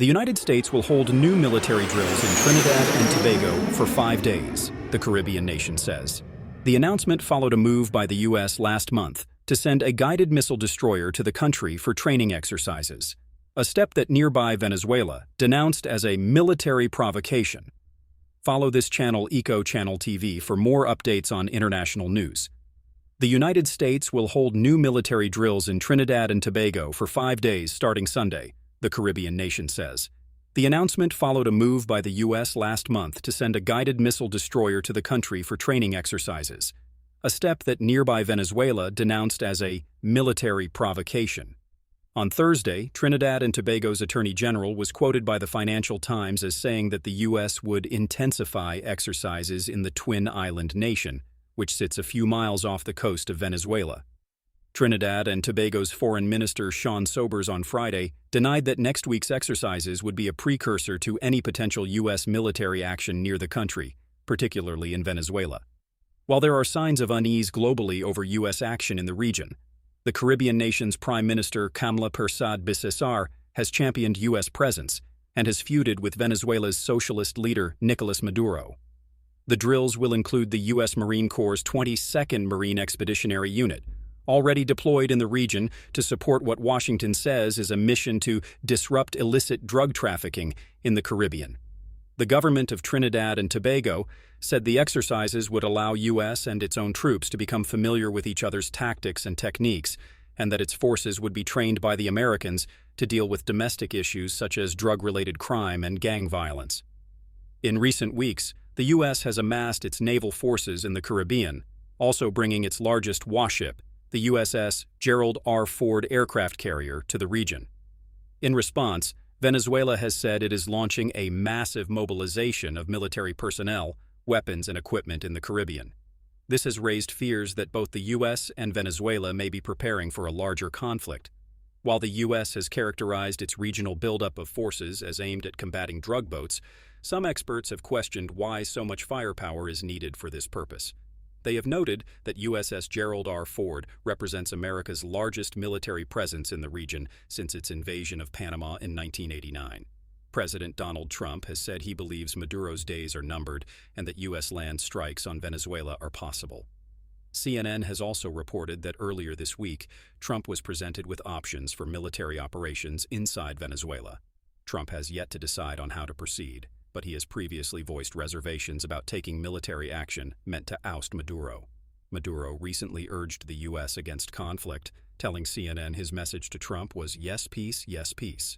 The United States will hold new military drills in Trinidad and Tobago for 5 days, the Caribbean nation says. The announcement followed a move by the U.S. last month to send a guided missile destroyer to the country for training exercises, a step that nearby Venezuela denounced as a military provocation. Follow this channel, Channel TV, for more updates on international news. The United States will hold new military drills in Trinidad and Tobago for 5 days starting Sunday, the Caribbean nation says. The announcement followed a move by the U.S. last month to send a guided missile destroyer to the country for training exercises, a step that nearby Venezuela denounced as a military provocation. On Thursday, Trinidad and Tobago's Attorney General was quoted by the Financial Times as saying that the U.S. would intensify exercises in the twin island nation, which sits a few miles off the coast of Venezuela. Trinidad and Tobago's Foreign Minister Sean Sobers on Friday denied that next week's exercises would be a precursor to any potential U.S. military action near the country, particularly in Venezuela. While there are signs of unease globally over U.S. action in the region, the Caribbean nation's Prime Minister Kamla Persad-Bissessar has championed U.S. presence and has feuded with Venezuela's socialist leader Nicolas Maduro. The drills will include the U.S. Marine Corps' 22nd Marine Expeditionary Unit, already deployed in the region to support what Washington says is a mission to disrupt illicit drug trafficking in the Caribbean. The government of Trinidad and Tobago said the exercises would allow U.S. and its own troops to become familiar with each other's tactics and techniques, and that its forces would be trained by the Americans to deal with domestic issues such as drug-related crime and gang violence. In recent weeks, the U.S. has amassed its naval forces in the Caribbean, also bringing its largest warship, the USS Gerald R. Ford aircraft carrier, to the region. In response, Venezuela has said it is launching a massive mobilization of military personnel, weapons, and equipment in the Caribbean. This has raised fears that both the U.S. and Venezuela may be preparing for a larger conflict. While the U.S. has characterized its regional buildup of forces as aimed at combating drug boats, some experts have questioned why so much firepower is needed for this purpose. They have noted that USS Gerald R. Ford represents America's largest military presence in the region since its invasion of Panama in 1989. President Donald Trump has said he believes Maduro's days are numbered and that U.S. land strikes on Venezuela are possible. CNN has also reported that earlier this week, Trump was presented with options for military operations inside Venezuela. Trump has yet to decide on how to proceed, but he has previously voiced reservations about taking military action meant to oust Maduro. Maduro recently urged the U.S. against conflict, telling CNN his message to Trump was "Yes, peace, yes, peace."